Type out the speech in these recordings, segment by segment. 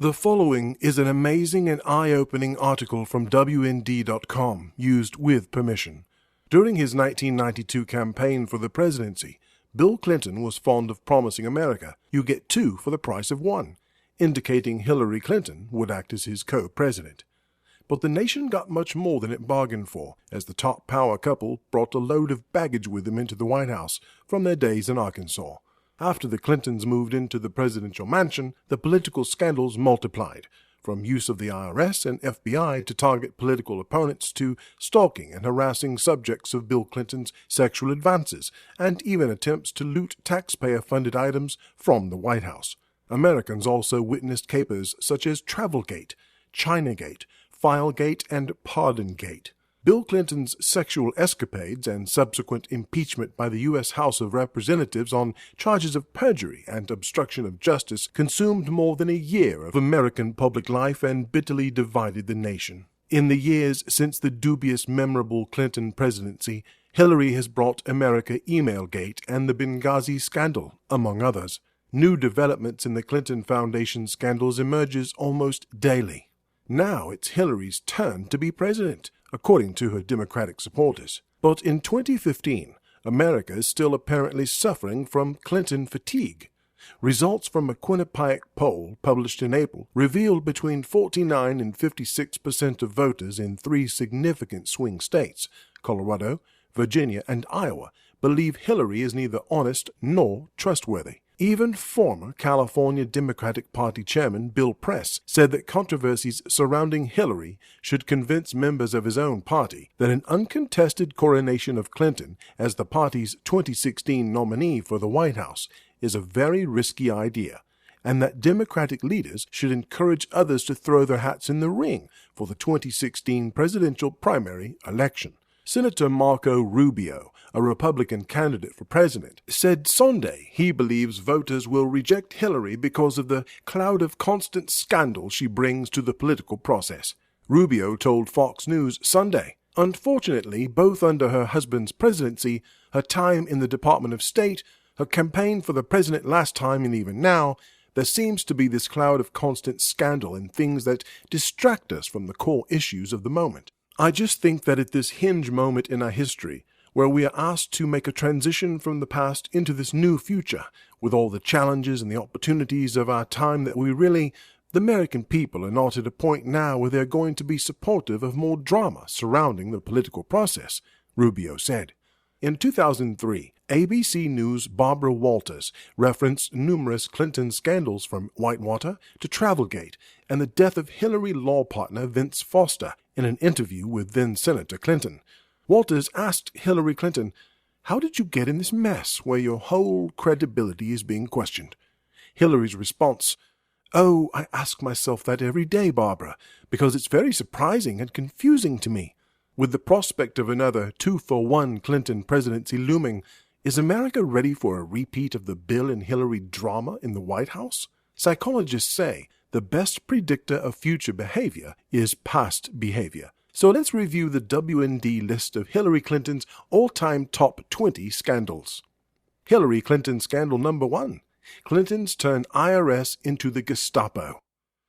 The following is an amazing and eye-opening article from WND.com, used with permission. During his 1992 campaign for the presidency, Bill Clinton was fond of promising America, "You get two for the price of one," indicating Hillary Clinton would act as his co-president. But the nation got much more than it bargained for, as the top power couple brought a load of baggage with them into the White House from their days in Arkansas. After the Clintons moved into the presidential mansion, the political scandals multiplied, from use of the IRS and FBI to target political opponents to stalking and harassing subjects of Bill Clinton's sexual advances, and even attempts to loot taxpayer-funded items from the White House. Americans also witnessed capers such as Travelgate, CHINAGATE, Filegate, and Pardongate. Bill Clinton's sexual escapades and subsequent impeachment by the U.S. House of Representatives on charges of perjury and obstruction of justice consumed more than a year of American public life and bitterly divided the nation. In the years since the dubious memorable Clinton presidency, Hillary has brought America Emailgate and the Benghazi scandal, among others. New developments in the Clinton Foundation scandals emerges almost daily. Now it's Hillary's turn to be president, according to her Democratic supporters. But in 2015, America is still apparently suffering from Clinton fatigue. Results from a Quinnipiac poll published in April revealed between 49 and 56% of voters in three significant swing states, Colorado, Virginia, and Iowa, believe Hillary is neither honest nor trustworthy. Even former California Democratic Party Chairman Bill Press said that controversies surrounding Hillary should convince members of his own party that an uncontested coronation of Clinton as the party's 2016 nominee for the White House is a very risky idea, and that Democratic leaders should encourage others to throw their hats in the ring for the 2016 presidential primary election. Senator Marco Rubio, a Republican candidate for president, said Sunday he believes voters will reject Hillary because of the cloud of constant scandal she brings to the political process. Rubio told Fox News Sunday, "Unfortunately, both under her husband's presidency, her time in the Department of State, her campaign for the president last time, and even now, there seems to be this cloud of constant scandal and things that distract us from the core issues of the moment. I just think that at this hinge moment in our history, where we are asked to make a transition from the past into this new future, with all the challenges and the opportunities of our time, that the American people are not at a point now where they're going to be supportive of more drama surrounding the political process," Rubio said. In 2003, ABC News' Barbara Walters referenced numerous Clinton scandals from Whitewater to Travelgate and the death of Hillary law partner Vince Foster in an interview with then-Senator Clinton. Walters asked Hillary Clinton, "How did you get in this mess where your whole credibility is being questioned?" Hillary's response, "Oh, I ask myself that every day, Barbara, because it's very surprising and confusing to me. With the prospect of another 2-for-1 Clinton presidency looming, is America ready for a repeat of the Bill and Hillary drama in the White House? Psychologists say the best predictor of future behavior is past behavior. So let's review the WND list of Hillary Clinton's all-time top 20 scandals. Hillary Clinton scandal number 1. Clintons turn IRS into the Gestapo.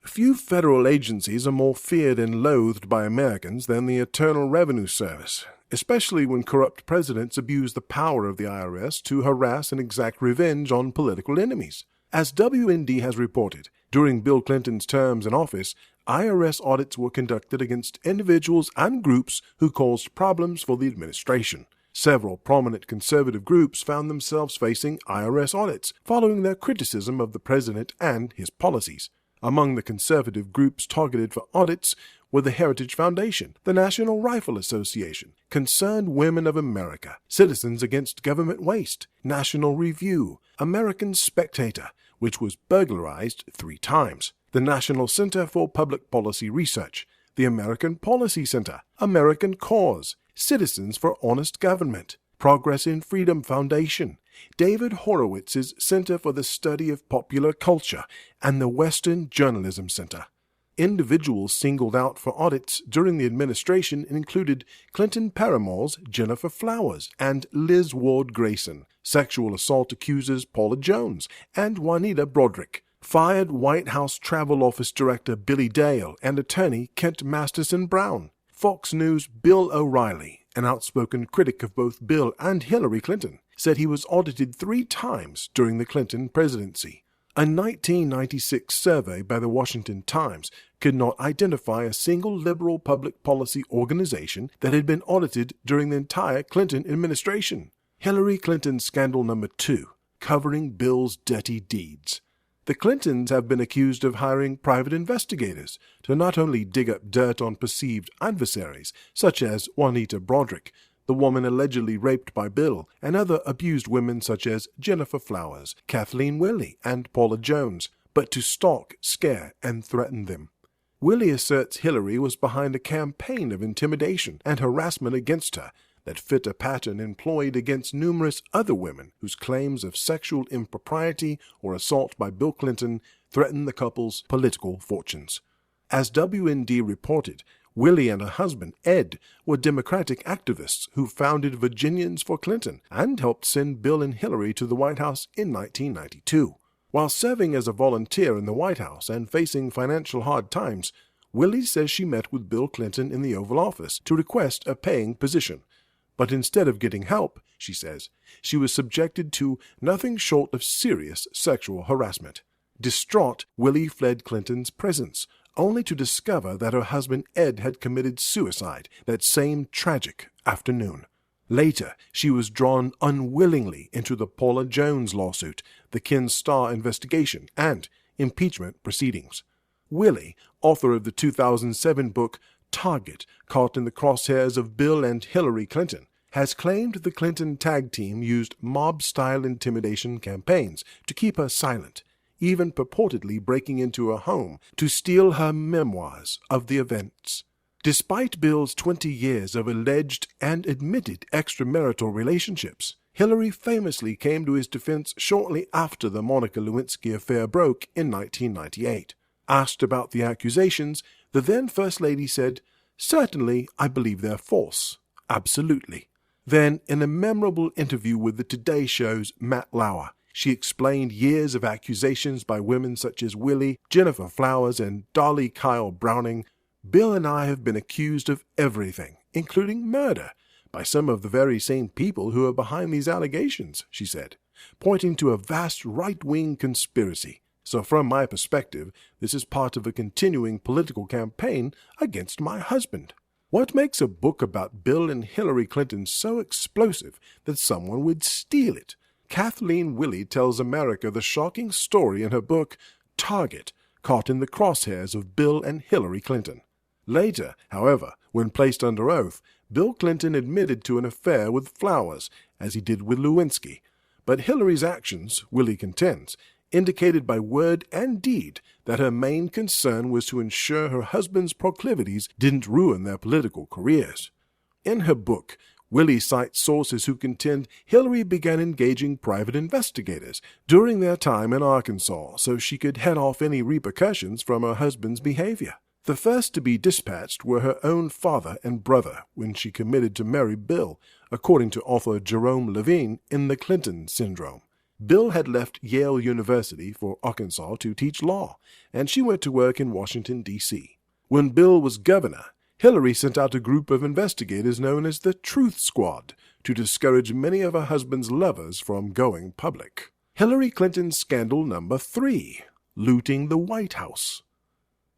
Few federal agencies are more feared and loathed by Americans than the Internal Revenue Service, especially when corrupt presidents abuse the power of the IRS to harass and exact revenge on political enemies. As WND has reported, during Bill Clinton's terms in office, IRS audits were conducted against individuals and groups who caused problems for the administration. Several prominent conservative groups found themselves facing IRS audits following their criticism of the president and his policies. Among the conservative groups targeted for audits were the Heritage Foundation, the National Rifle Association, Concerned Women of America, Citizens Against Government Waste, National Review, American Spectator, which was burglarized 3 times, the National Center for Public Policy Research, the American Policy Center, American Cause, Citizens for Honest Government, Progress in Freedom Foundation, David Horowitz's Center for the Study of Popular Culture, and the Western Journalism Center. Individuals singled out for audits during the administration included Clinton paramours Jennifer Flowers and Liz Ward Grayson, sexual assault accusers Paula Jones and Juanita Broderick, fired White House Travel Office Director Billy Dale and attorney Kent Masterson Brown. Fox News' Bill O'Reilly, an outspoken critic of both Bill and Hillary Clinton, said he was audited 3 times during the Clinton presidency. A 1996 survey by the Washington Times could not identify a single liberal public policy organization that had been audited during the entire Clinton administration. Hillary Clinton scandal number 2, covering Bill's dirty deeds. The Clintons have been accused of hiring private investigators to not only dig up dirt on perceived adversaries, such as Juanita Broderick, the woman allegedly raped by Bill, and other abused women such as Jennifer Flowers, Kathleen Willey, and Paula Jones, but to stalk, scare, and threaten them. Willey asserts Hillary was behind a campaign of intimidation and harassment against her that fit a pattern employed against numerous other women whose claims of sexual impropriety or assault by Bill Clinton threatened the couple's political fortunes. As WND reported, Willey and her husband, Ed, were Democratic activists who founded Virginians for Clinton and helped send Bill and Hillary to the White House in 1992. While serving as a volunteer in the White House and facing financial hard times, Willey says she met with Bill Clinton in the Oval Office to request a paying position. But instead of getting help, she says, she was subjected to nothing short of serious sexual harassment. Distraught, Willey fled Clinton's presence, only to discover that her husband Ed had committed suicide that same tragic afternoon. Later, she was drawn unwillingly into the Paula Jones lawsuit, the Ken Starr investigation, and impeachment proceedings. Willey, author of the 2007 book Target, Caught in the Crosshairs of Bill and Hillary Clinton, has claimed the Clinton tag team used mob-style intimidation campaigns to keep her silent, even purportedly breaking into her home to steal her memoirs of the events. Despite Bill's 20 years of alleged and admitted extramarital relationships, Hillary famously came to his defense shortly after the Monica Lewinsky affair broke in 1998. Asked about the accusations, the then First Lady said, "Certainly, I believe they're false. Absolutely." Then, in a memorable interview with the Today Show's Matt Lauer, she explained years of accusations by women such as Willey, Jennifer Flowers, and Dolly Kyle Browning. "Bill and I have been accused of everything, including murder, by some of the very same people who are behind these allegations," she said, pointing to a vast right-wing conspiracy. "So from my perspective, this is part of a continuing political campaign against my husband." What makes a book about Bill and Hillary Clinton so explosive that someone would steal it? Kathleen Willey tells America the shocking story in her book Target, Caught in the Crosshairs of Bill and Hillary Clinton. Later, however, when placed under oath, Bill Clinton admitted to an affair with Flowers, as he did with Lewinsky. But Hillary's actions, Willey contends, indicated by word and deed that her main concern was to ensure her husband's proclivities didn't ruin their political careers. In her book, Willey cites sources who contend Hillary began engaging private investigators during their time in Arkansas so she could head off any repercussions from her husband's behavior. The first to be dispatched were her own father and brother when she committed to marry Bill, according to author Jerome Levine in The Clinton Syndrome. Bill had left Yale University for Arkansas to teach law, and she went to work in Washington, D.C. When Bill was governor, Hillary sent out a group of investigators known as the Truth Squad to discourage many of her husband's lovers from going public. Hillary Clinton's scandal number 3, looting the White House.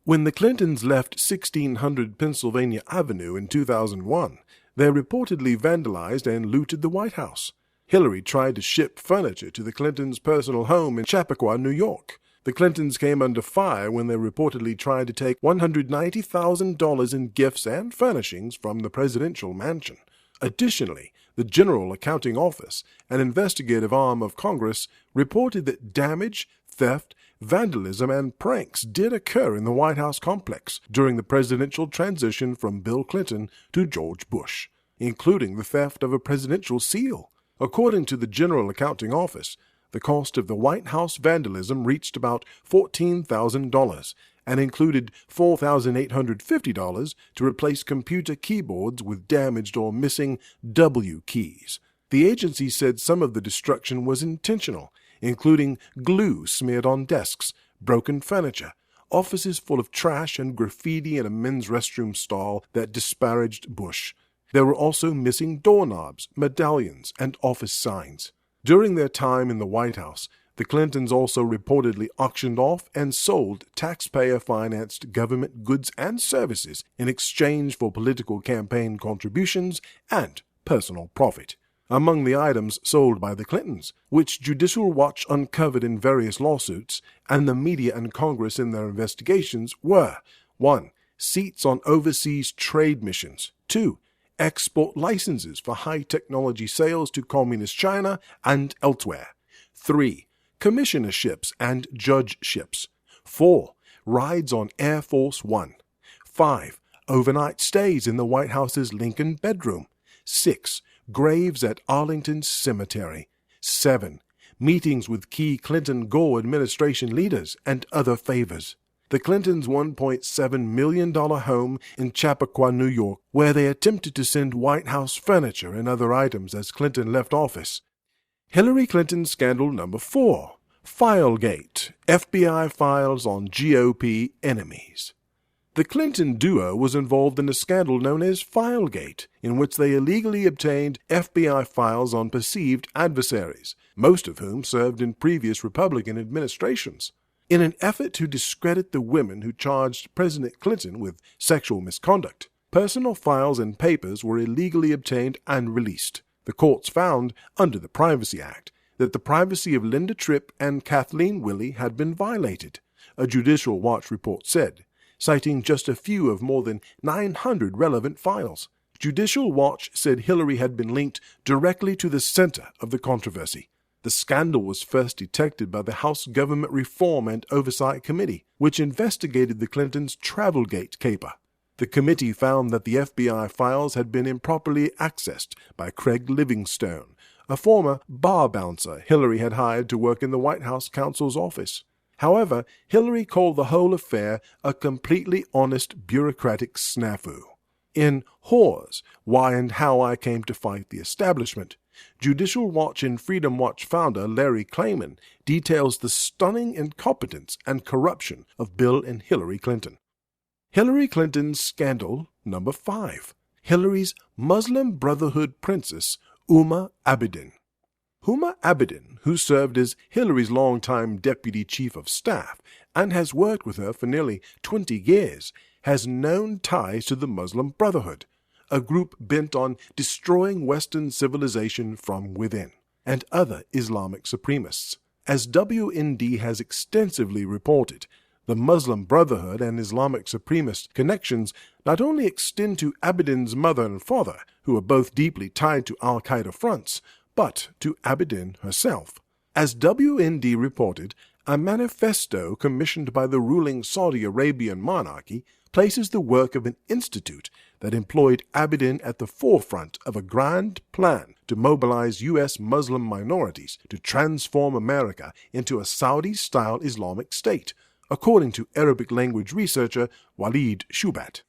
When the Clintons left 1600 Pennsylvania Avenue in 2001, they reportedly vandalized and looted the White House. Hillary tried to ship furniture to the Clintons' personal home in Chappaqua, New York. The Clintons came under fire when they reportedly tried to take $190,000 in gifts and furnishings from the presidential mansion. Additionally, the General Accounting Office, an investigative arm of Congress, reported that damage, theft, vandalism, and pranks did occur in the White House complex during the presidential transition from Bill Clinton to George Bush, including the theft of a presidential seal. According to the General Accounting Office, the cost of the White House vandalism reached about $14,000 and included $4,850 to replace computer keyboards with damaged or missing W keys. The agency said some of the destruction was intentional, including glue smeared on desks, broken furniture, offices full of trash, and graffiti in a men's restroom stall that disparaged Bush. There were also missing doorknobs, medallions, and office signs. During their time in the White House, the Clintons also reportedly auctioned off and sold taxpayer-financed government goods and services in exchange for political campaign contributions and personal profit. Among the items sold by the Clintons, which Judicial Watch uncovered in various lawsuits and the media and Congress in their investigations, were 1. Seats on overseas trade missions, 2. Export licenses for high-technology sales to Communist China and elsewhere, 3. Commissionerships and judgeships, 4. Rides on Air Force One, 5. Overnight stays in the White House's Lincoln bedroom, 6. Graves at Arlington Cemetery, 7. Meetings with key Clinton-Gore administration leaders and other favors. The Clintons' $1.7 million home in Chappaqua, New York, where they attempted to send White House furniture and other items as Clinton left office. Hillary Clinton scandal number 4. Filegate, FBI files on GOP enemies. The Clinton duo was involved in a scandal known as Filegate, in which they illegally obtained FBI files on perceived adversaries, most of whom served in previous Republican administrations. In an effort to discredit the women who charged President Clinton with sexual misconduct, personal files and papers were illegally obtained and released. The courts found, under the Privacy Act, that the privacy of Linda Tripp and Kathleen Willey had been violated, a Judicial Watch report said, citing just a few of more than 900 relevant files. Judicial Watch said Hillary had been linked directly to the center of the controversy. The scandal was first detected by the House Government Reform and Oversight Committee, which investigated the Clintons' Travelgate caper. The committee found that the FBI files had been improperly accessed by Craig Livingstone, a former bar bouncer Hillary had hired to work in the White House counsel's office. However, Hillary called the whole affair a completely honest bureaucratic snafu. In Whores, Why and How I Came to Fight the Establishment, Judicial Watch and Freedom Watch founder Larry Klayman details the stunning incompetence and corruption of Bill and Hillary Clinton. Hillary Clinton's scandal number 5. Hillary's Muslim Brotherhood princess, Huma Abedin. Huma Abedin, who served as Hillary's longtime deputy chief of staff and has worked with her for nearly 20 years, has known ties to the Muslim Brotherhood, a group bent on destroying Western civilization from within, and other Islamic supremacists. As WND has extensively reported, the Muslim Brotherhood and Islamic supremacist connections not only extend to Abedin's mother and father, who are both deeply tied to al-Qaeda fronts, but to Abedin herself. As WND reported, a manifesto commissioned by the ruling Saudi Arabian monarchy places the work of an institute that employed Abedin at the forefront of a grand plan to mobilize U.S. Muslim minorities to transform America into a Saudi-style Islamic state, according to Arabic language researcher Walid Shubat.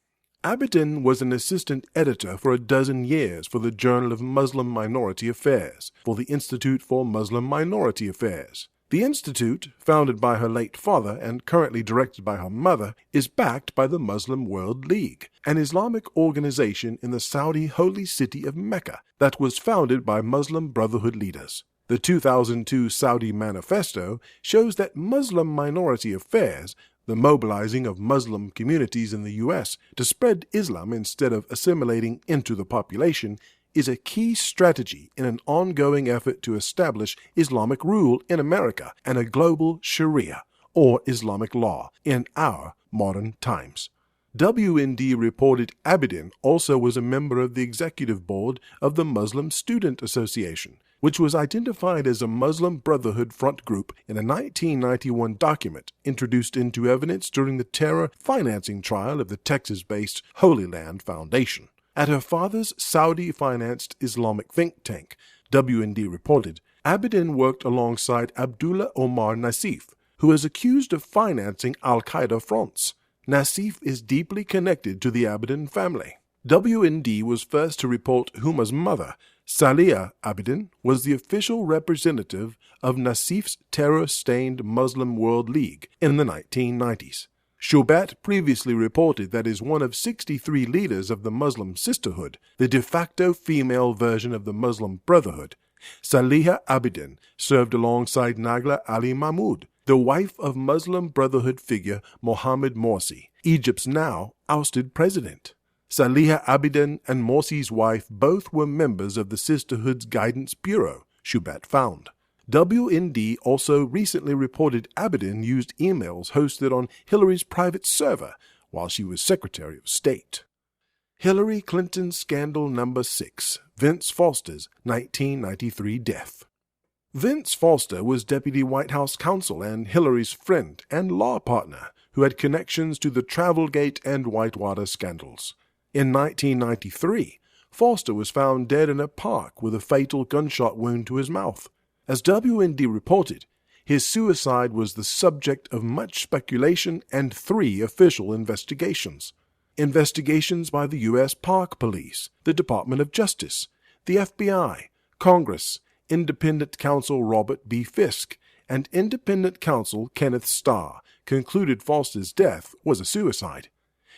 Abedin was an assistant editor for a dozen years for the Journal of Muslim Minority Affairs for the Institute for Muslim Minority Affairs. The institute, founded by her late father and currently directed by her mother, is backed by the Muslim World League, an Islamic organization in the Saudi holy city of Mecca that was founded by Muslim Brotherhood leaders. The 2002 Saudi Manifesto shows that Muslim Minority Affairs, the mobilizing of Muslim communities in the U.S. to spread Islam instead of assimilating into the population, is a key strategy in an ongoing effort to establish Islamic rule in America and a global Sharia, or Islamic law, in our modern times. WND reported Abedin also was a member of the executive board of the Muslim Student Association, which was identified as a Muslim Brotherhood front group in a 1991 document introduced into evidence during the terror financing trial of the Texas-based Holy Land Foundation. At her father's Saudi-financed Islamic think tank, WND reported, Abedin worked alongside Abdullah Omar Nassif, who is accused of financing al-Qaeda fronts. Nassif is deeply connected to the Abedin family. WND was first to report Huma's mother, Salih Abedin was the official representative of Nassif's terror-stained Muslim World League in the 1990s. Shubat previously reported that as one of 63 leaders of the Muslim Sisterhood, the de facto female version of the Muslim Brotherhood, Salih Abedin served alongside Nagla Ali Mahmoud, the wife of Muslim Brotherhood figure Mohammed Morsi, Egypt's now ousted president. Salih Abedin and Morsi's wife both were members of the Sisterhood's Guidance Bureau, Shubat found. WND also recently reported Abedin used emails hosted on Hillary's private server while she was Secretary of State. Hillary Clinton Scandal Number 6, Vince Foster's 1993 death. Vince Foster was Deputy White House counsel and Hillary's friend and law partner who had connections to the Travelgate and Whitewater scandals. In 1993, Foster was found dead in a park with a fatal gunshot wound to his mouth. As WND reported, his suicide was the subject of much speculation and 3 official investigations. Investigations by the U.S. Park Police, the Department of Justice, the FBI, Congress, independent counsel Robert B. Fisk, and independent counsel Kenneth Starr concluded Foster's death was a suicide.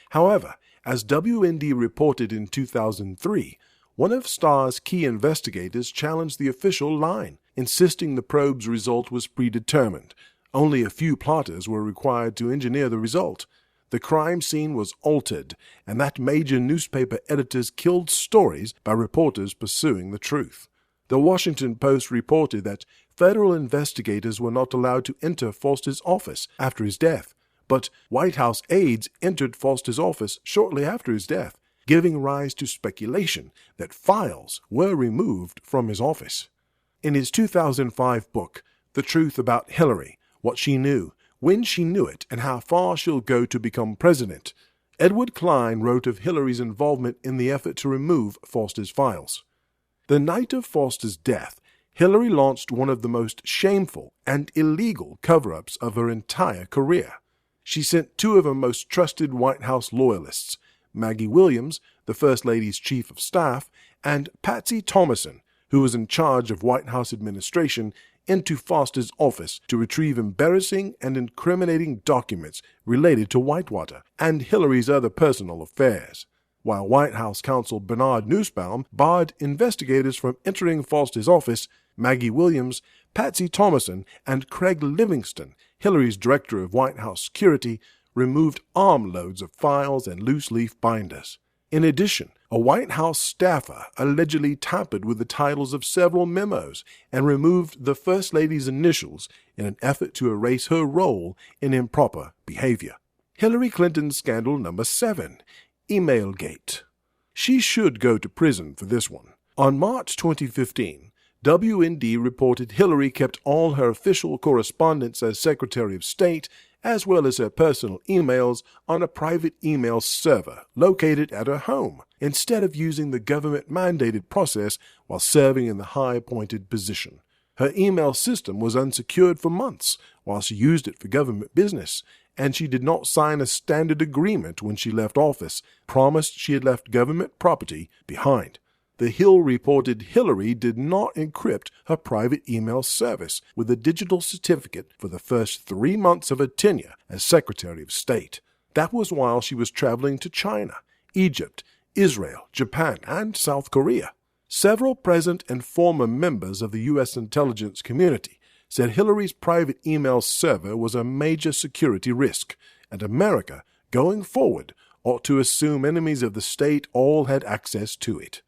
However, as WND reported in 2003, one of Starr's key investigators challenged the official line, insisting the probe's result was predetermined. Only a few plotters were required to engineer the result. The crime scene was altered, and that major newspaper editors killed stories by reporters pursuing the truth. The Washington Post reported that federal investigators were not allowed to enter Foster's office after his death, but White House aides entered Foster's office shortly after his death, giving rise to speculation that files were removed from his office. In his 2005 book, The Truth About Hillary, What She Knew, When She Knew It, and How Far She'll Go to Become President, Edward Klein wrote of Hillary's involvement in the effort to remove Foster's files. The night of Foster's death, Hillary launched one of the most shameful and illegal cover-ups of her entire career. She sent 2 of her most trusted White House loyalists, Maggie Williams, the First Lady's Chief of Staff, and Patsy Thomason, who was in charge of White House administration, into Foster's office to retrieve embarrassing and incriminating documents related to Whitewater and Hillary's other personal affairs. While White House counsel Bernard Nussbaum barred investigators from entering Foster's office, Maggie Williams, Patsy Thomason, and Craig Livingston, Hillary's director of White House security, removed armloads of files and loose-leaf binders. In addition, a White House staffer allegedly tampered with the titles of several memos and removed the First Lady's initials in an effort to erase her role in improper behavior. Hillary Clinton Scandal Number 7, Emailgate. She should go to prison for this one. On March 2015, WND reported Hillary kept all her official correspondence as Secretary of State, as well as her personal emails, on a private email server located at her home, instead of using the government-mandated process while serving in the high-appointed position. Her email system was unsecured for months while she used it for government business, and she did not sign a standard agreement when she left office, promised she had left government property behind. The Hill reported Hillary did not encrypt her private email service with a digital certificate for the first 3 months of her tenure as Secretary of State. That was while she was traveling to China, Egypt, Israel, Japan, and South Korea. Several present and former members of the U.S. intelligence community said Hillary's private email server was a major security risk, and America, going forward, ought to assume enemies of the state all had access to it.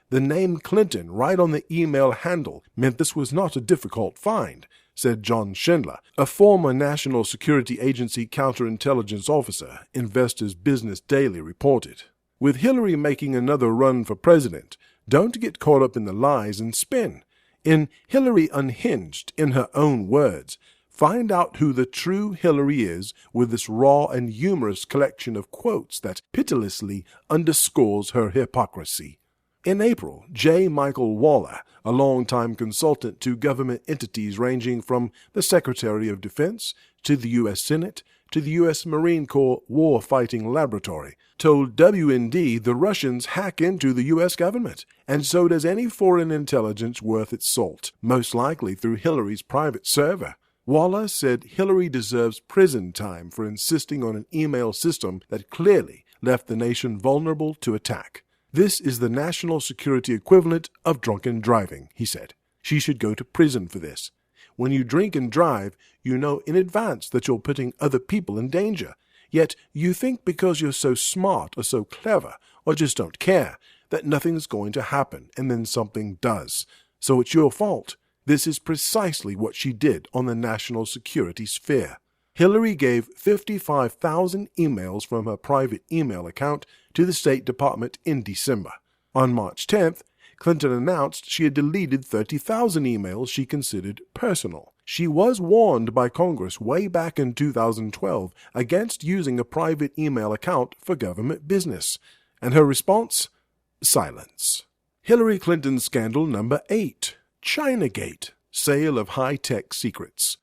The name Clinton right on the email handle meant this was not a difficult find, said John Schindler, a former National Security Agency counterintelligence officer, Investors Business Daily reported. With Hillary making another run for president, don't get caught up in the lies and spin. In Hillary Unhinged, in her own words, find out who the true Hillary is with this raw and humorous collection of quotes that pitilessly underscores her hypocrisy. In April, J. Michael Waller, a longtime consultant to government entities ranging from the Secretary of Defense to the U.S. Senate to the U.S. Marine Corps war-fighting laboratory, told WND the Russians hack into the U.S. government, and so does any foreign intelligence worth its salt, most likely through Hillary's private server. Waller said Hillary deserves prison time for insisting on an email system that clearly left the nation vulnerable to attack. This is the national security equivalent of drunken driving, he said. She should go to prison for this. When you drink and drive, you know in advance that you're putting other people in danger. Yet you think because you're so smart or so clever or just don't care that nothing's going to happen, and then something does. So it's your fault. This is precisely what she did on the national security sphere. Hillary gave 55,000 emails from her private email account to the State Department in December. On March 10th, Clinton announced she had deleted 30,000 emails she considered personal. She was warned by Congress way back in 2012 against using a private email account for government business. And her response? Silence. Hillary Clinton scandal number 8. CHINAGATE, sale of high-tech secrets.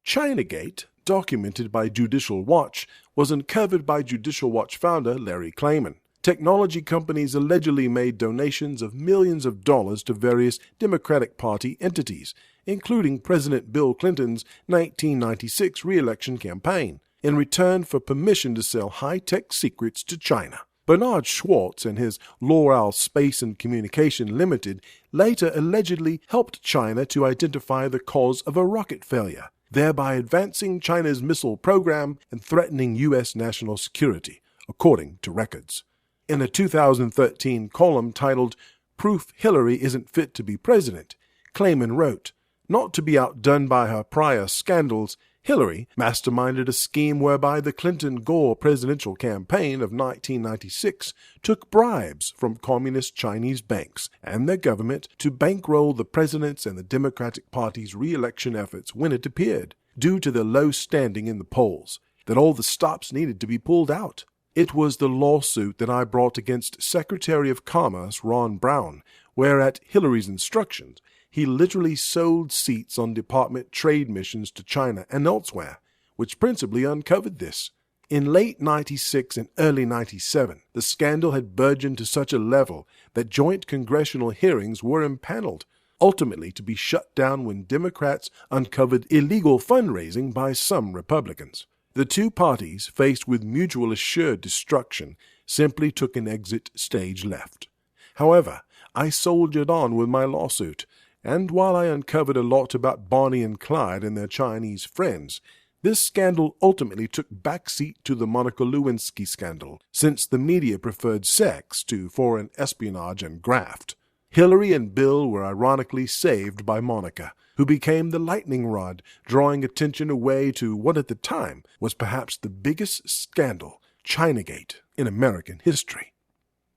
CHINAGATE, documented by Judicial Watch, was uncovered by Judicial Watch founder Larry Klayman. Technology companies allegedly made donations of millions of dollars to various Democratic Party entities, including President Bill Clinton's 1996 re-election campaign, in return for permission to sell high-tech secrets to China. Bernard Schwartz and his Loral Space and Communication Limited later allegedly helped China to identify the cause of a rocket failure, thereby advancing China's missile program and threatening U.S. national security, according to records. In a 2013 column titled "Proof Hillary Isn't Fit to be President," Klayman wrote, "Not to be outdone by her prior scandals, Hillary masterminded a scheme whereby the Clinton-Gore presidential campaign of 1996 took bribes from communist Chinese banks and their government to bankroll the president's and the Democratic Party's re-election efforts when it appeared, due to their low standing in the polls, that all the stops needed to be pulled out. It was the lawsuit that I brought against Secretary of Commerce Ron Brown, where at Hillary's instructions, he literally sold seats on department trade missions to China and elsewhere, which principally uncovered this. In late 96 and early 97, the scandal had burgeoned to such a level that joint congressional hearings were impaneled, ultimately to be shut down when Democrats uncovered illegal fundraising by some Republicans. The two parties, faced with mutual assured destruction, simply took an exit stage left. However, I soldiered on with my lawsuit, and while I uncovered a lot about Bonnie and Clyde and their Chinese friends, this scandal ultimately took backseat to the Monica Lewinsky scandal, since the media preferred sex to foreign espionage and graft. Hillary and Bill were ironically saved by Monica, who became the lightning rod, drawing attention away to what at the time was perhaps the biggest scandal, CHINAGATE, in American history.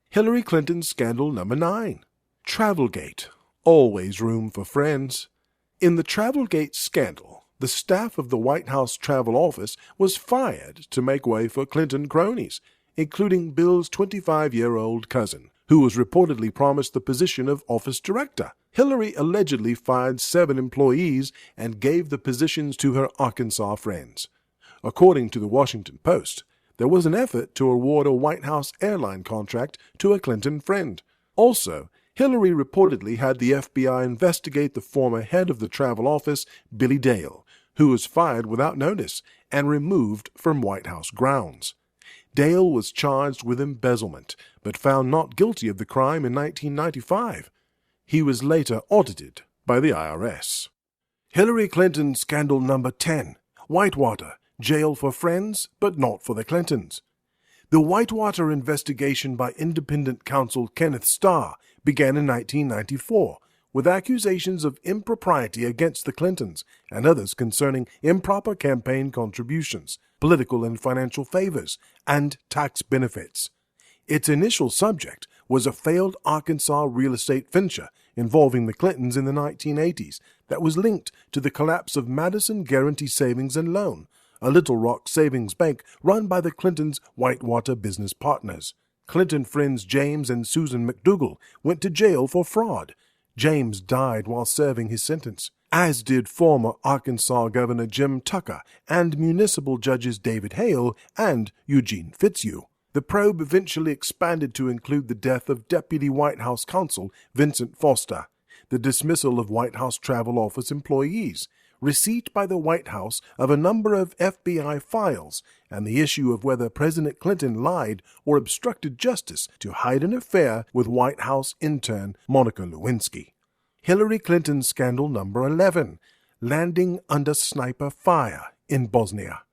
Hillary Clinton scandal number 9. Travelgate. Always room for friends. In the Travelgate scandal, the staff of the White House Travel Office was fired to make way for Clinton cronies, including Bill's 25-year-old cousin, who was reportedly promised the position of office director. Hillary allegedly fired 7 employees and gave the positions to her Arkansas friends. According to the Washington Post, there was an effort to award a White House airline contract to a Clinton friend. Also, Hillary reportedly had the FBI investigate the former head of the travel office, Billy Dale, who was fired without notice and removed from White House grounds. Dale was charged with embezzlement, but found not guilty of the crime in 1995. He was later audited by the IRS. Hillary Clinton scandal number 10. Whitewater, jail for friends, but not for the Clintons. The Whitewater investigation by independent counsel Kenneth Starr began in 1994, with accusations of impropriety against the Clintons and others concerning improper campaign contributions, political and financial favors, and tax benefits. Its initial subject was a failed Arkansas real estate venture involving the Clintons in the 1980s that was linked to the collapse of Madison Guaranty Savings and Loan, a Little Rock savings bank run by the Clintons' Whitewater business partners. Clinton friends James and Susan McDougal went to jail for fraud. James died while serving his sentence. as did former Arkansas Governor Jim Tucker and municipal judges David Hale and Eugene Fitzhugh. The probe eventually expanded to include the death of Deputy White House Counsel Vincent Foster, the dismissal of White House Travel Office employees, receipt by the White House of a number of FBI files, and the issue of whether President Clinton lied or obstructed justice to hide an affair with White House intern Monica Lewinsky. Hillary Clinton scandal number 11, landing under sniper fire in Bosnia.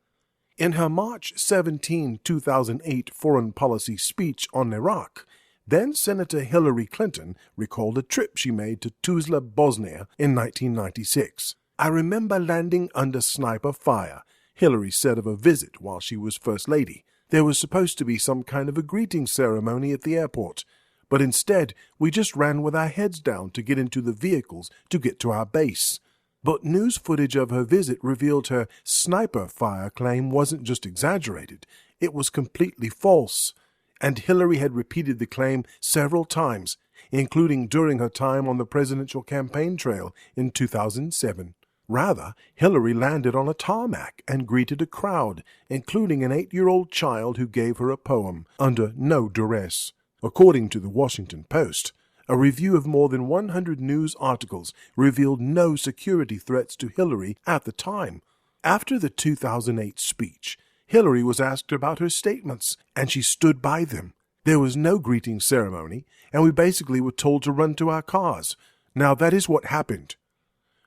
In her March 17, 2008 foreign policy speech on Iraq, then-Senator Hillary Clinton recalled a trip she made to Tuzla, Bosnia in 1996. "I remember landing under sniper fire," Hillary said of a visit while she was First Lady. "There was supposed to be some kind of a greeting ceremony at the airport, but instead we just ran with our heads down to get into the vehicles to get to our base." But news footage of her visit revealed her sniper fire claim wasn't just exaggerated, it was completely false. And Hillary had repeated the claim several times, including during her time on the presidential campaign trail in 2007. Rather, Hillary landed on a tarmac and greeted a crowd, including an 8-year-old child who gave her a poem, under no duress. According to the Washington Post, a review of more than 100 news articles revealed no security threats to Hillary at the time. After the 2008 speech, Hillary was asked about her statements, and she stood by them. There was no greeting ceremony, and we basically were told to run to our cars. Now that is what happened.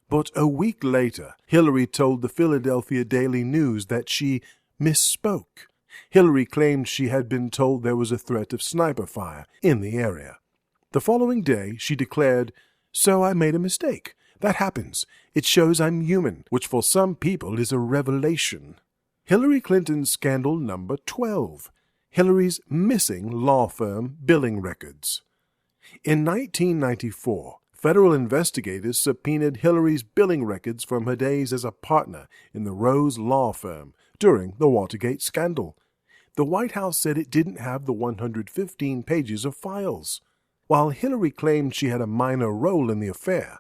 But a week later, Hillary told the Philadelphia Daily News that she misspoke. Hillary claimed she had been told there was a threat of sniper fire in the area. The following day, she declared, "So I made a mistake. That happens. It shows I'm human, which for some people is a revelation." Hillary Clinton's scandal number 12. Hillary's missing law firm billing records. In 1994, federal investigators subpoenaed Hillary's billing records from her days as a partner in the Rose law firm during the Watergate scandal. The White House said it didn't have the 115 pages of files. While Hillary claimed she had a minor role in the affair,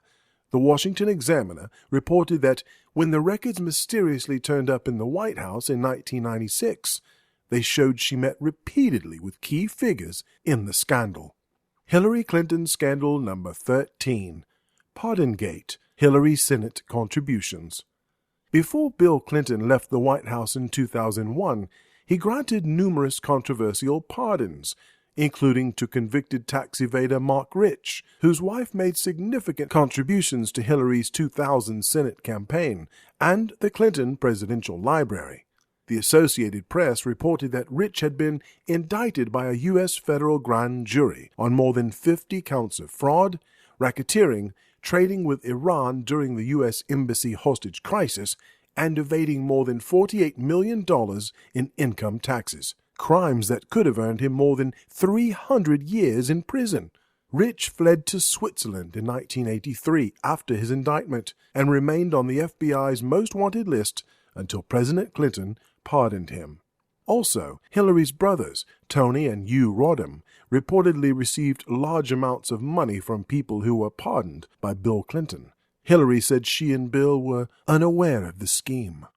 the Washington Examiner reported that when the records mysteriously turned up in the White House in 1996, they showed she met repeatedly with key figures in the scandal. Hillary Clinton scandal number 13. Pardongate, Hillary Senate contributions. Before Bill Clinton left the White House in 2001, he granted numerous controversial pardons, including to convicted tax evader Mark Rich, whose wife made significant contributions to Hillary's 2000 Senate campaign and the Clinton Presidential Library. The Associated Press reported that Rich had been indicted by a U.S. federal grand jury on more than 50 counts of fraud, racketeering, trading with Iran during the U.S. Embassy hostage crisis, and evading more than $48 million in income taxes, crimes that could have earned him more than 300 years in prison. Rich fled to Switzerland in 1983 after his indictment and remained on the FBI's most wanted list until President Clinton pardoned him. Also, Hillary's brothers, Tony and Hugh Rodham, reportedly received large amounts of money from people who were pardoned by Bill Clinton. Hillary said she and Bill were unaware of the scheme.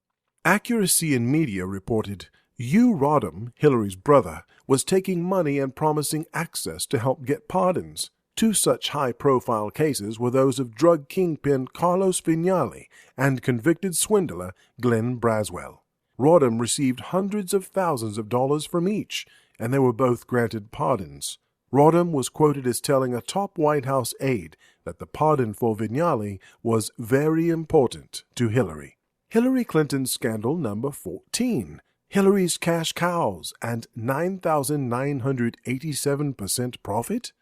Accuracy in Media reported Hugh Rodham, Hillary's brother, was taking money and promising access to help get pardons. Two such high-profile cases were those of drug kingpin Carlos Vignali and convicted swindler Glen Braswell. Rodham received hundreds of thousands of dollars from each, and they were both granted pardons. Rodham was quoted as telling a top White House aide that the pardon for Vignali was very important to Hillary. Hillary Clinton's scandal number 14. Hillary's cash cows and 9,987% profit?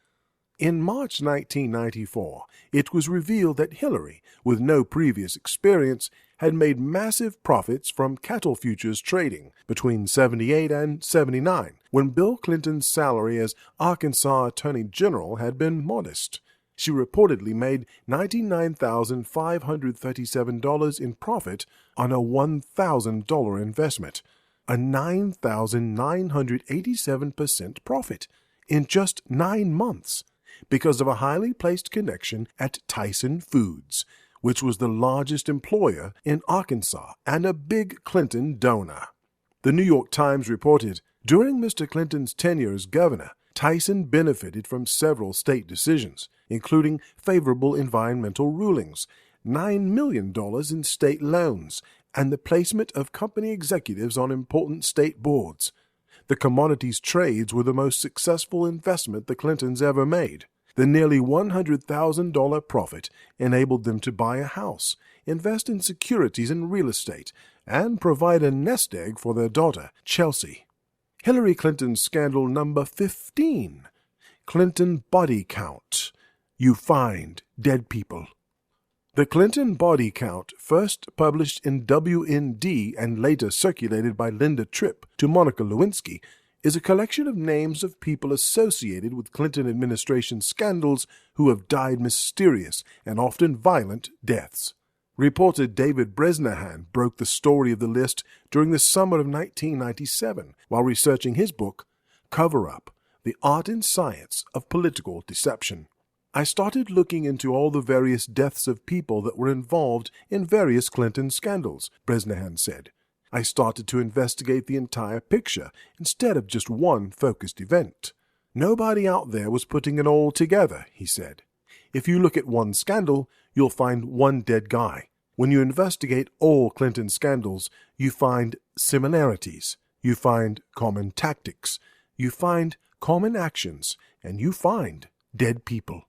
In March 1994, it was revealed that Hillary, with no previous experience, had made massive profits from cattle futures trading between 78 and 79, when Bill Clinton's salary as Arkansas Attorney General had been modest. She reportedly made $99,537 in profit on a $1,000 investment, a 9,987% profit in just 9 months, because of a highly placed connection at Tyson Foods, which was the largest employer in Arkansas and a big Clinton donor. The New York Times reported, during Mr. Clinton's tenure as governor, Tyson benefited from several state decisions, including favorable environmental rulings, $9 million in state loans, and the placement of company executives on important state boards. The commodities trades were the most successful investment the Clintons ever made. The nearly $100,000 profit enabled them to buy a house, invest in securities and real estate, and provide a nest egg for their daughter, Chelsea. Hillary Clinton's scandal number 15. Clinton body count. You find dead people. The Clinton body count, first published in WND and later circulated by Linda Tripp to Monica Lewinsky, is a collection of names of people associated with Clinton administration scandals who have died mysterious and often violent deaths. Reporter David Bresnahan broke the story of the list during the summer of 1997 while researching his book, Cover Up: The Art and Science of Political Deception. I started looking into all the various deaths of people that were involved in various Clinton scandals, Bresnahan said. I started to investigate the entire picture instead of just one focused event. Nobody out there was putting it all together, he said. If you look at one scandal, you'll find one dead guy. When you investigate all Clinton scandals, you find similarities, you find common tactics, you find common actions, and you find dead people.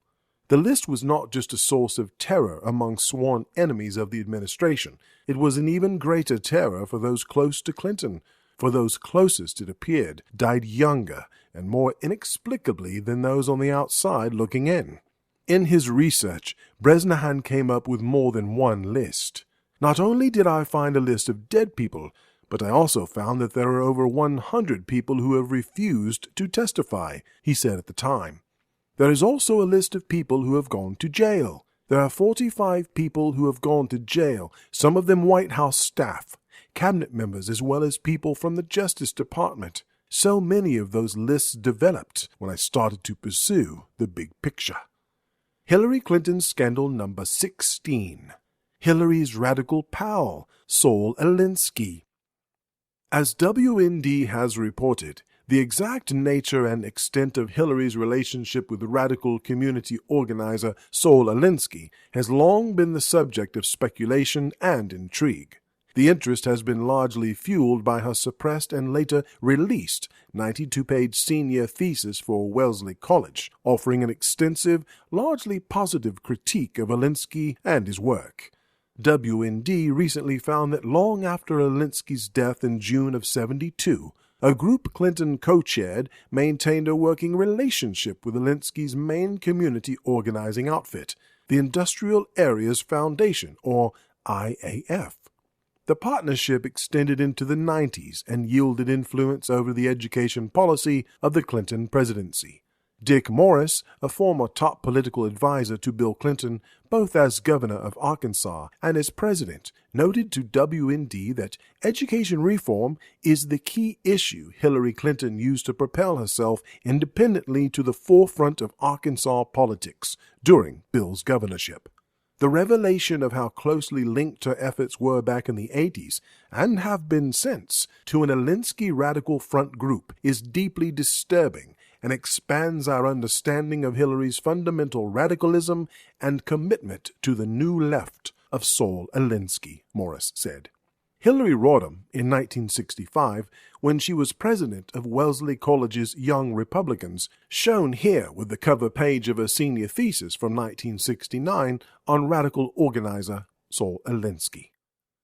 The list was not just a source of terror among sworn enemies of the administration. It was an even greater terror for those close to Clinton, for those closest, it appeared, died younger and more inexplicably than those on the outside looking in. In his research, Bresnahan came up with more than one list. Not only did I find a list of dead people, but I also found that there are over 100 people who have refused to testify, he said at the time. There is also a list of people who have gone to jail. There are 45 people who have gone to jail, some of them White House staff, cabinet members, as well as people from the Justice Department. So many of those lists developed when I started to pursue the big picture. Hillary Clinton's scandal number 16. Hillary's radical pal, Saul Alinsky. As WND has reported, the exact nature and extent of Hillary's relationship with radical community organizer Saul Alinsky has long been the subject of speculation and intrigue. The interest has been largely fueled by her suppressed and later released 92-page senior thesis for Wellesley College, offering an extensive, largely positive critique of Alinsky and his work. WND recently found that long after Alinsky's death in June of '72, a group Clinton co-chaired maintained a working relationship with Alinsky's main community organizing outfit, the Industrial Areas Foundation, or IAF. The partnership extended into the 90s and yielded influence over the education policy of the Clinton presidency. Dick Morris, a former top political advisor to Bill Clinton, both as governor of Arkansas and as president, noted to WND that education reform is the key issue Hillary Clinton used to propel herself independently to the forefront of Arkansas politics during Bill's governorship. The revelation of how closely linked her efforts were back in the 80s, and have been since, to an Alinsky radical front group is deeply disturbing and expands our understanding of Hillary's fundamental radicalism and commitment to the new left of Saul Alinsky, Morris said. Hillary Rodham, in 1965, when she was president of Wellesley College's Young Republicans, shown here with the cover page of her senior thesis from 1969 on radical organizer Saul Alinsky.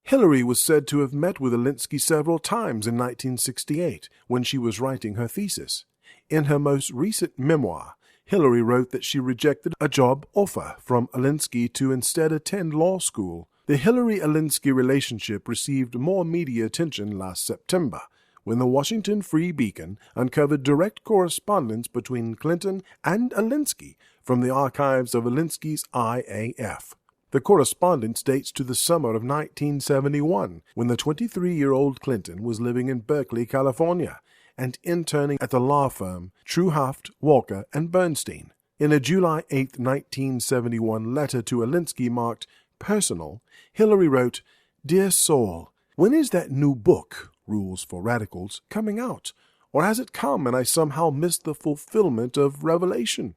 Hillary was said to have met with Alinsky several times in 1968 when she was writing her thesis. In her most recent memoir, Hillary wrote that she rejected a job offer from Alinsky to instead attend law school. The Hillary-Alinsky relationship received more media attention last September, when the Washington Free Beacon uncovered direct correspondence between Clinton and Alinsky from the archives of Alinsky's IAF. The correspondence dates to the summer of 1971, when the 23-year-old Clinton was living in Berkeley, California, and interning at the law firm Truhaft, Walker, and Bernstein. In a July 8, 1971 letter to Alinsky marked personal, Hillary wrote, "Dear Saul, when is that new book, Rules for Radicals, coming out? Or has it come and I somehow missed the fulfillment of Revelation?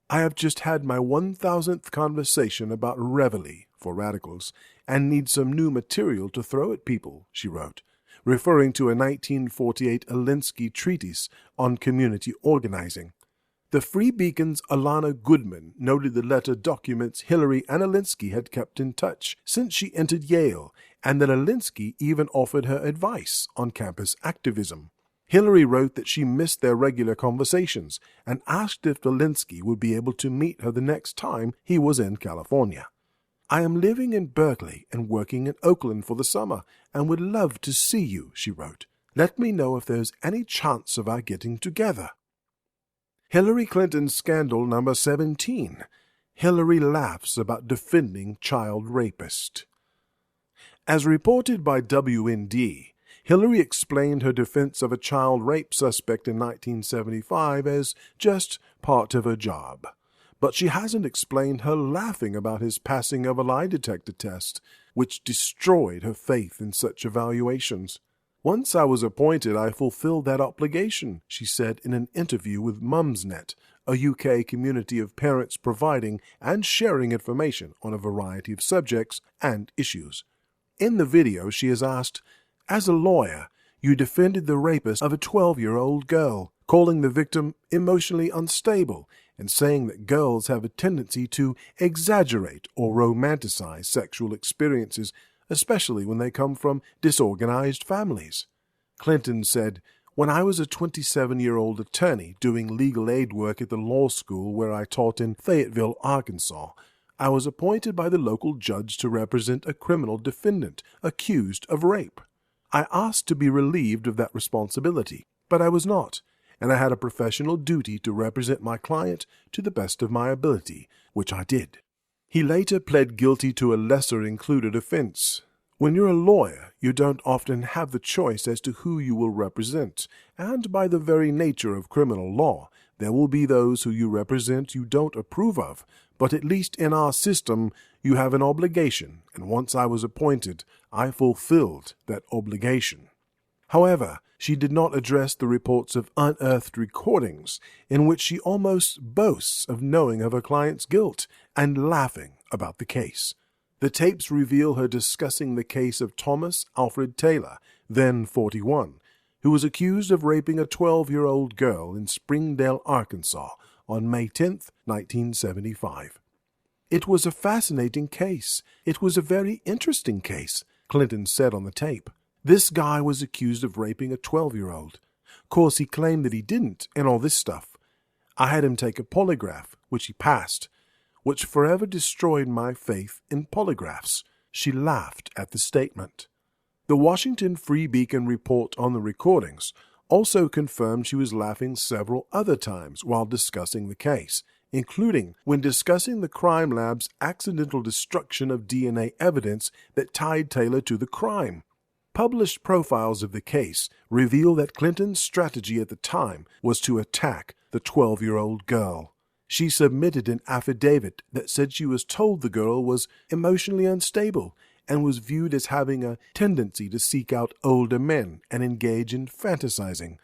I have just had my 1,000th conversation about Reveille for Radicals and need some new material to throw at people," she wrote, referring to a 1948 Alinsky treatise on community organizing. The Free Beacon's Alana Goodman noted the letter documents Hillary and Alinsky had kept in touch since she entered Yale, and that Alinsky even offered her advice on campus activism. Hillary wrote that she missed their regular conversations and asked if Alinsky would be able to meet her the next time he was in California. "I am living in Berkeley and working in Oakland for the summer and would love to see you," she wrote. "Let me know if there's any chance of our getting together." Hillary Clinton scandal number 17. Hillary laughs about defending child rapist. As reported by WND, Hillary explained her defense of a child rape suspect in 1975 as just part of her job. But she hasn't explained her laughing about his passing of a lie detector test, which destroyed her faith in such evaluations. "Once I was appointed, I fulfilled that obligation," she said in an interview with Mumsnet, a UK community of parents providing and sharing information on a variety of subjects and issues. In the video, she is asked, "As a lawyer, you defended the rapist of a 12-year-old girl, calling the victim emotionally unstable and saying that girls have a tendency to exaggerate or romanticize sexual experiences, especially when they come from disorganized families." Clinton said, "When I was a 27-year-old attorney doing legal aid work at the law school where I taught in Fayetteville, Arkansas, I was appointed by the local judge to represent a criminal defendant accused of rape. I asked to be relieved of that responsibility, but I was not, and I had a professional duty to represent my client to the best of my ability, which I did." He later pled guilty to a lesser-included offense. When you're a lawyer, you don't often have the choice as to who you will represent, and by the very nature of criminal law, there will be those who you represent you don't approve of, but at least in our system, you have an obligation, and once I was appointed, I fulfilled that obligation. However, she did not address the reports of unearthed recordings in which she almost boasts of knowing of her client's guilt and laughing about the case. The tapes reveal her discussing the case of Thomas Alfred Taylor, then 41, who was accused of raping a 12-year-old girl in Springdale, Arkansas, on May 10, 1975. "It was a fascinating case. It was a very interesting case," Clinton said on the tape. "This guy was accused of raping a 12-year-old. Course, he claimed that he didn't, and all this stuff. I had him take a polygraph, which he passed, which forever destroyed my faith in polygraphs." She laughed at the statement. The Washington Free Beacon report on the recordings also confirmed she was laughing several other times while discussing the case, including when discussing the crime lab's accidental destruction of DNA evidence that tied Taylor to the crime. Published profiles of the case reveal that Clinton's strategy at the time was to attack the 12-year-old girl. She submitted an affidavit that said she was told the girl was emotionally unstable and was viewed as having a tendency to seek out older men and engage in fantasizing.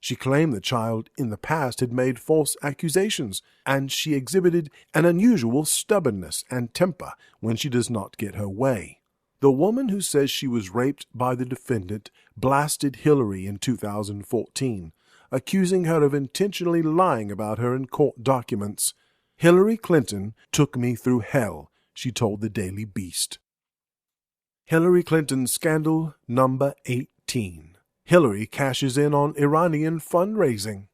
She claimed the child in the past had made false accusations, and she exhibited an unusual stubbornness and temper when she does not get her way. The woman who says she was raped by the defendant blasted Hillary in 2014, accusing her of intentionally lying about her in court documents. "Hillary Clinton took me through hell," she told the Daily Beast. Hillary Clinton scandal number 18. Hillary cashes in on Iranian fundraising.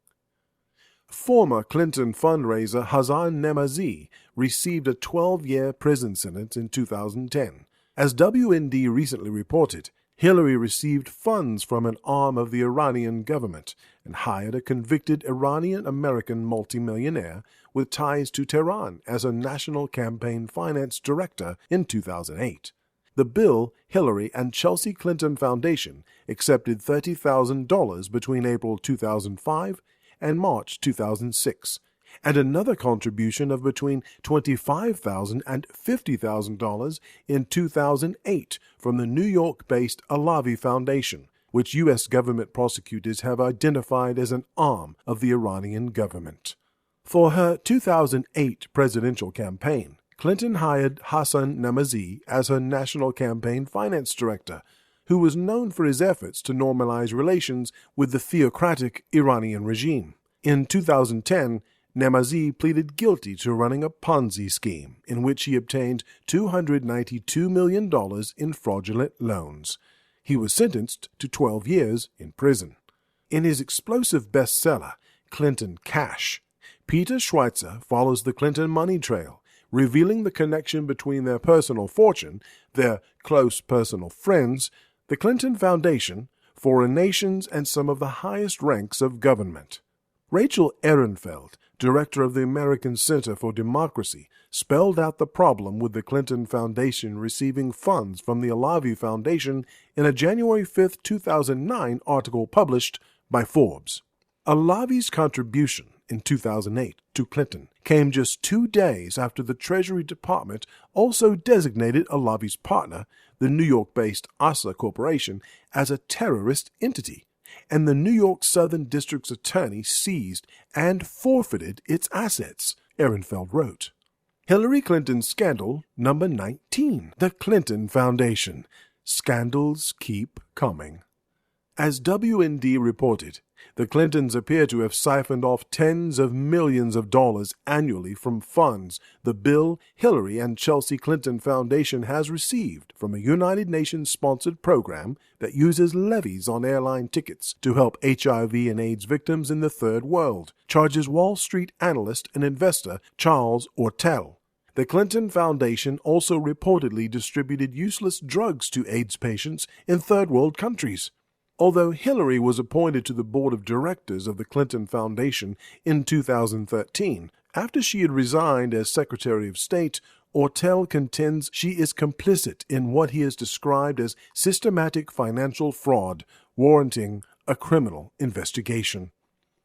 Former Clinton fundraiser Hassan Nemazi received a 12-year prison sentence in 2010. As WND recently reported, Hillary received funds from an arm of the Iranian government and hired a convicted Iranian-American multimillionaire with ties to Tehran as a national campaign finance director in 2008. The bill, Hillary and Chelsea Clinton Foundation accepted $30,000 between April 2005 and March 2006, and another contribution of between $25,000 and $50,000 in 2008 from the New York-based Alavi Foundation, which U.S. government prosecutors have identified as an arm of the Iranian government. For her 2008 presidential campaign, Clinton hired Hassan Namazi as her national campaign finance director, who was known for his efforts to normalize relations with the theocratic Iranian regime. In 2010, Namazi pleaded guilty to running a Ponzi scheme in which he obtained $292 million in fraudulent loans. He was sentenced to 12 years in prison. In his explosive bestseller, Clinton Cash, Peter Schweitzer follows the Clinton money trail, revealing the connection between their personal fortune, their close personal friends, the Clinton Foundation, foreign nations, and some of the highest ranks of government. Rachel Ehrenfeld, director of the American Center for Democracy, spelled out the problem with the Clinton Foundation receiving funds from the Alavi Foundation in a January 5, 2009 article published by Forbes. Alavi's contribution in 2008 to Clinton came just 2 days after the Treasury Department also designated Alavi's partner, the New York-based ASA Corporation, as a terrorist entity, and the New York Southern District's attorney seized and forfeited its assets, Ehrenfeld wrote. Hillary Clinton scandal number 19, the Clinton Foundation. Scandals keep coming. As WND reported, the Clintons appear to have siphoned off tens of millions of dollars annually from funds the Bill, Hillary, and Chelsea Clinton Foundation has received from a United Nations-sponsored program that uses levies on airline tickets to help HIV and AIDS victims in the Third World, charges Wall Street analyst and investor Charles Ortel. The Clinton Foundation also reportedly distributed useless drugs to AIDS patients in Third World countries. Although Hillary was appointed to the board of directors of the Clinton Foundation in 2013, after she had resigned as Secretary of State, Ortel contends she is complicit in what he has described as systematic financial fraud, warranting a criminal investigation.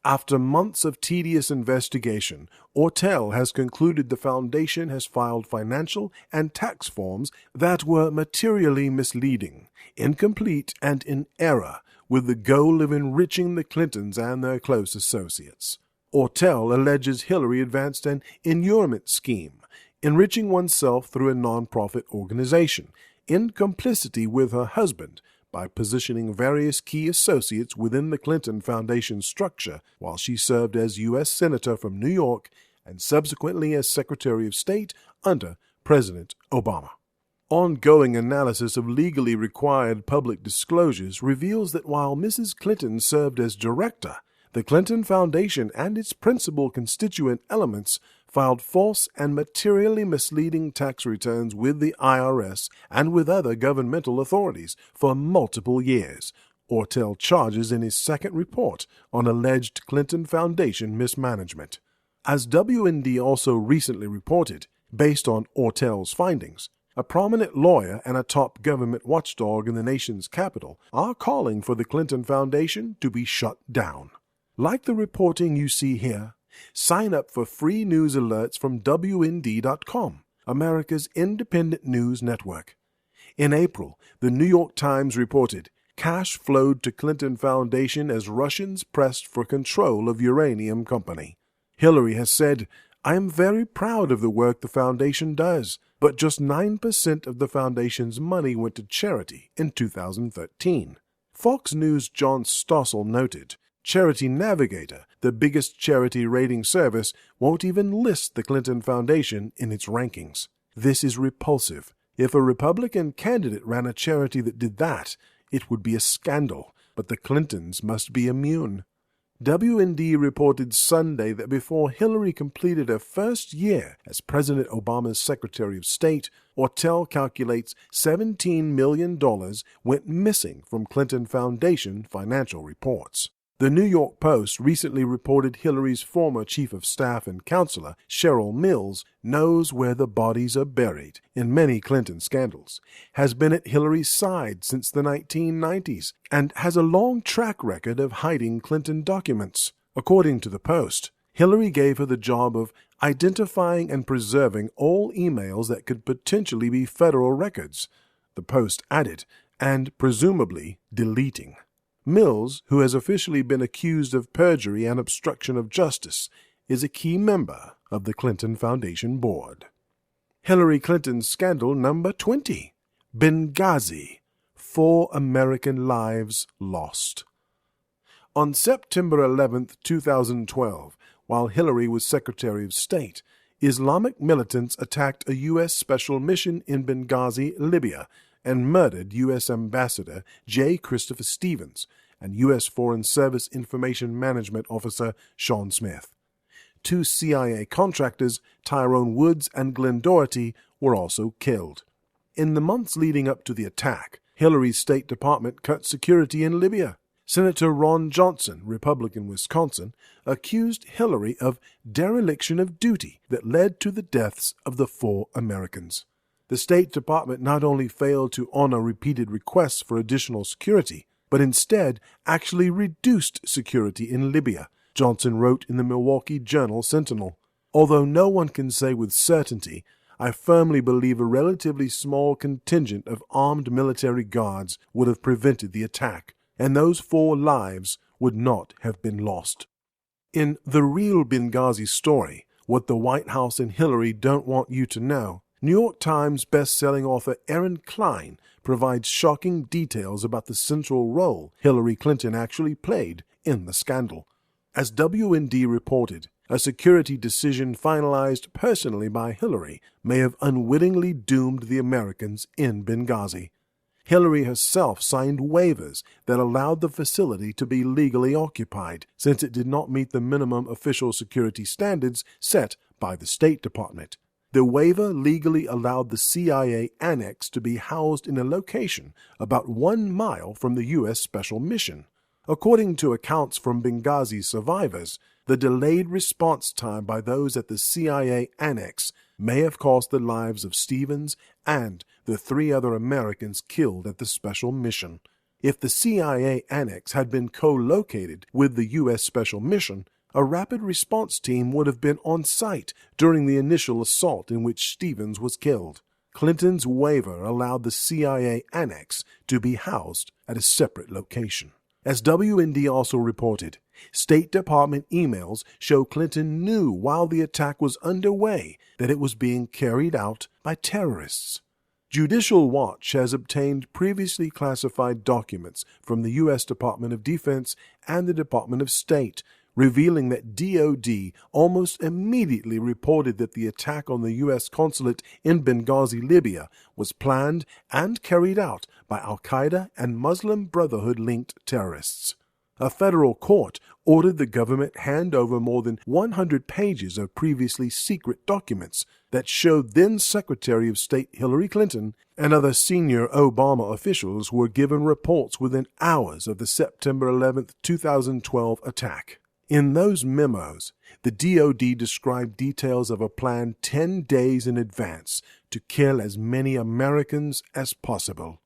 After months of tedious investigation, Ortel has concluded the foundation has filed financial and tax forms that were materially misleading, incomplete, and in error, with the goal of enriching the Clintons and their close associates. Ortel alleges Hillary advanced an inurement scheme, enriching oneself through a nonprofit organization, in complicity with her husband, by positioning various key associates within the Clinton Foundation structure while she served as U.S. Senator from New York and subsequently as Secretary of State under President Obama. Ongoing analysis of legally required public disclosures reveals that while Mrs. Clinton served as director, the Clinton Foundation and its principal constituent elements filed false and materially misleading tax returns with the IRS and with other governmental authorities for multiple years, Ortel charges in his second report on alleged Clinton Foundation mismanagement. As WND also recently reported, based on Ortel's findings, a prominent lawyer and a top government watchdog in the nation's capital are calling for the Clinton Foundation to be shut down. Like the reporting you see here, sign up for free news alerts from WND.com, America's independent news network. In April, the New York Times reported cash flowed to Clinton Foundation as Russians pressed for control of uranium company. Hillary has said, "I am very proud of the work the foundation does, but just 9% of the foundation's money went to charity in 2013. Fox News' John Stossel noted, Charity Navigator, the biggest charity rating service, won't even list the Clinton Foundation in its rankings. This is repulsive. If a Republican candidate ran a charity that did that, it would be a scandal, but the Clintons must be immune. WND reported Sunday that before Hillary completed her first year as President Obama's Secretary of State, Ortel calculates $17 million went missing from Clinton Foundation financial reports. The New York Post recently reported Hillary's former chief of staff and counselor, Cheryl Mills, knows where the bodies are buried in many Clinton scandals, has been at Hillary's side since the 1990s, and has a long track record of hiding Clinton documents. According to the Post, Hillary gave her the job of identifying and preserving all emails that could potentially be federal records, the Post added, and presumably deleting. Mills, who has officially been accused of perjury and obstruction of justice, is a key member of the Clinton Foundation board. Hillary Clinton's scandal number 20. Benghazi. 4 American lives lost. On September 11, 2012, while Hillary was Secretary of State, Islamic militants attacked a U.S. special mission in Benghazi, Libya, and murdered U.S. Ambassador J. Christopher Stevens and U.S. Foreign Service Information Management Officer Sean Smith. 2 CIA contractors, Tyrone Woods and Glen Doherty, were also killed. In the months leading up to the attack, Hillary's State Department cut security in Libya. Senator Ron Johnson, Republican Wisconsin, accused Hillary of dereliction of duty that led to the deaths of the 4 Americans. The State Department not only failed to honor repeated requests for additional security, but instead actually reduced security in Libya, Johnson wrote in the Milwaukee Journal-Sentinel. Although no one can say with certainty, I firmly believe a relatively small contingent of armed military guards would have prevented the attack, and those 4 lives would not have been lost. In The Real Benghazi Story, What the White House and Hillary Don't Want You to Know, New York Times best-selling author Aaron Klein provides shocking details about the central role Hillary Clinton actually played in the scandal. As WND reported, a security decision finalized personally by Hillary may have unwittingly doomed the Americans in Benghazi. Hillary herself signed waivers that allowed the facility to be legally occupied, since it did not meet the minimum official security standards set by the State Department. The waiver legally allowed the CIA annex to be housed in a location about 1 mile from the U.S. Special Mission. According to accounts from Benghazi survivors, the delayed response time by those at the CIA annex may have cost the lives of Stevens and the 3 other Americans killed at the Special Mission. If the CIA annex had been co-located with the U.S. Special Mission, a rapid response team would have been on site during the initial assault in which Stevens was killed. Clinton's waiver allowed the CIA annex to be housed at a separate location. As WND also reported, State Department emails show Clinton knew while the attack was underway that it was being carried out by terrorists. Judicial Watch has obtained previously classified documents from the U.S. Department of Defense and the Department of State, revealing that DOD almost immediately reported that the attack on the U.S. consulate in Benghazi, Libya, was planned and carried out by Al-Qaeda and Muslim Brotherhood-linked terrorists. A federal court ordered the government hand over more than 100 pages of previously secret documents that showed then-Secretary of State Hillary Clinton and other senior Obama officials were given reports within hours of the September 11, 2012 attack. In those memos, the DOD described details of a plan 10 days in advance to kill as many Americans as possible.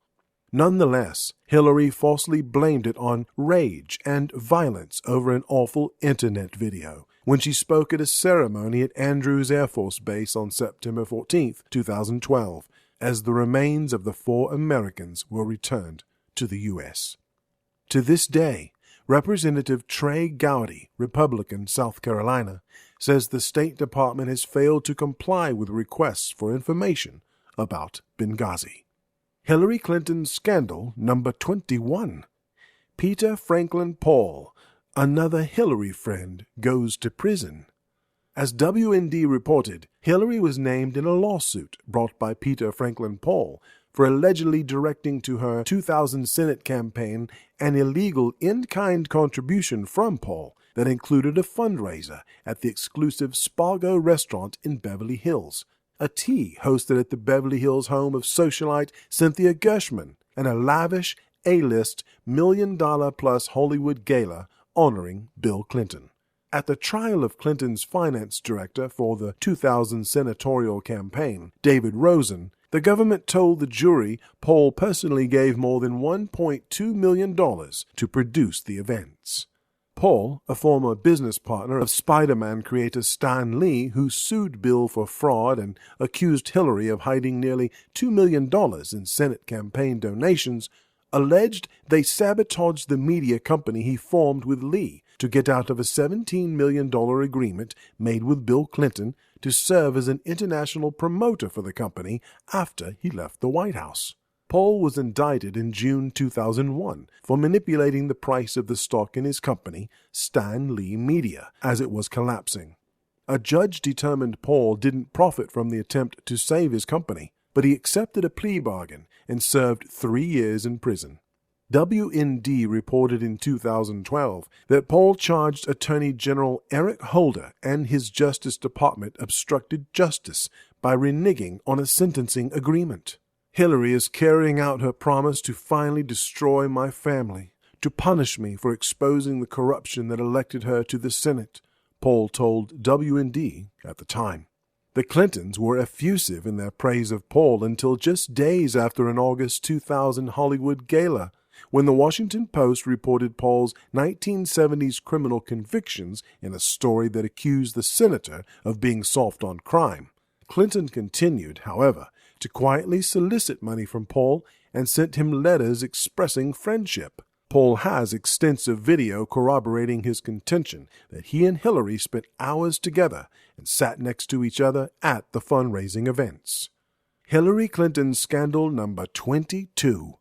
Nonetheless, Hillary falsely blamed it on rage and violence over an awful internet video when she spoke at a ceremony at Andrews Air Force Base on September 14, 2012, as the remains of the 4 Americans were returned to the U.S. To this day, Representative Trey Gowdy, Republican, South Carolina, says the State Department has failed to comply with requests for information about Benghazi. Hillary Clinton's scandal number 21. Peter Franklin Paul, another Hillary friend, goes to prison. As WND reported, Hillary was named in a lawsuit brought by Peter Franklin Paul for allegedly directing to her 2000 Senate campaign an illegal in-kind contribution from Paul that included a fundraiser at the exclusive Spargo restaurant in Beverly Hills, a tea hosted at the Beverly Hills home of socialite Cynthia Gershman, and a lavish A-list $1 million-plus Hollywood gala honoring Bill Clinton. At the trial of Clinton's finance director for the 2000 senatorial campaign, David Rosen, the government told the jury Paul personally gave more than $1.2 million to produce the events. Paul, a former business partner of Spider-Man creator Stan Lee, who sued Bill for fraud and accused Hillary of hiding nearly $2 million in Senate campaign donations, alleged they sabotaged the media company he formed with Lee to get out of a $17 million agreement made with Bill Clinton to serve as an international promoter for the company after he left the White House. Paul was indicted in June 2001 for manipulating the price of the stock in his company, Stan Lee Media, as it was collapsing. A judge determined Paul didn't profit from the attempt to save his company, but he accepted a plea bargain and served 3 years in prison. WND reported in 2012 that Paul charged Attorney General Eric Holder and his Justice Department obstructed justice by reneging on a sentencing agreement. Hillary is carrying out her promise to finally destroy my family, to punish me for exposing the corruption that elected her to the Senate, Paul told WND at the time. The Clintons were effusive in their praise of Paul until just days after an August 2000 Hollywood gala, when the Washington Post reported Paul's 1970s criminal convictions in a story that accused the senator of being soft on crime. Clinton continued, however, to quietly solicit money from Paul and sent him letters expressing friendship. Paul has extensive video corroborating his contention that he and Hillary spent hours together and sat next to each other at the fundraising events. Hillary Clinton scandal number 22.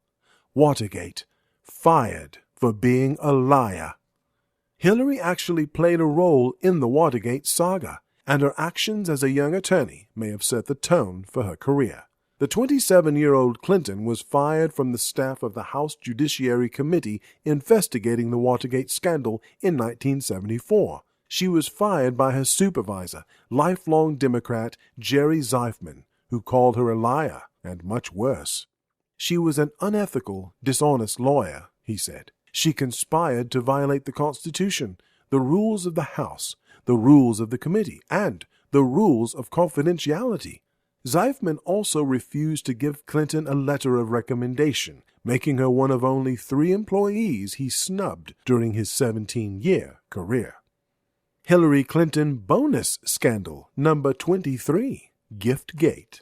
Watergate. Fired for being a liar. Hillary actually played a role in the Watergate saga, and her actions as a young attorney may have set the tone for her career. The 27-year-old Clinton was fired from the staff of the House Judiciary Committee investigating the Watergate scandal in 1974. She was fired by her supervisor, lifelong Democrat Jerry Zeifman, who called her a liar and much worse. She was an unethical, dishonest lawyer, he said. She conspired to violate the Constitution, the rules of the House, the rules of the committee, and the rules of confidentiality. Zeifman also refused to give Clinton a letter of recommendation, making her one of only 3 employees he snubbed during his 17-year career. Hillary Clinton bonus scandal number 23, Giftgate.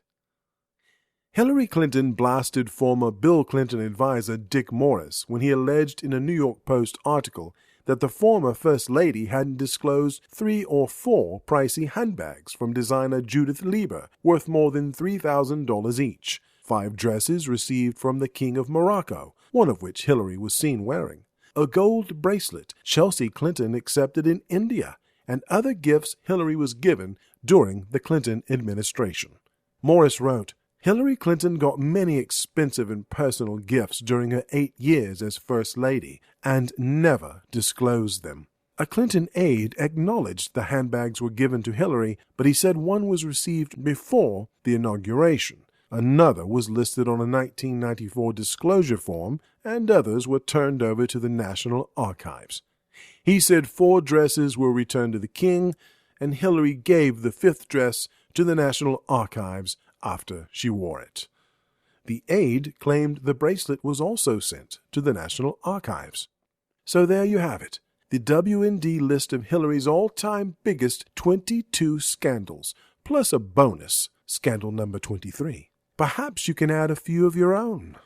Hillary Clinton blasted former Bill Clinton advisor Dick Morris when he alleged in a New York Post article that the former First Lady hadn't disclosed 3 or 4 pricey handbags from designer Judith Lieber worth more than $3,000 each, 5 dresses received from the King of Morocco, one of which Hillary was seen wearing, a gold bracelet Chelsea Clinton accepted in India, and other gifts Hillary was given during the Clinton administration. Morris wrote, Hillary Clinton got many expensive and personal gifts during her 8 years as First Lady and never disclosed them. A Clinton aide acknowledged the handbags were given to Hillary, but he said one was received before the inauguration. Another was listed on a 1994 disclosure form, and others were turned over to the National Archives. He said 4 dresses were returned to the king, and Hillary gave the 5th dress to the National Archives after she wore it. The aide claimed the bracelet was also sent to the National Archives. So there you have it, the WND list of Hillary's all-time biggest 22 scandals, plus a bonus, scandal number 23. Perhaps you can add a few of your own.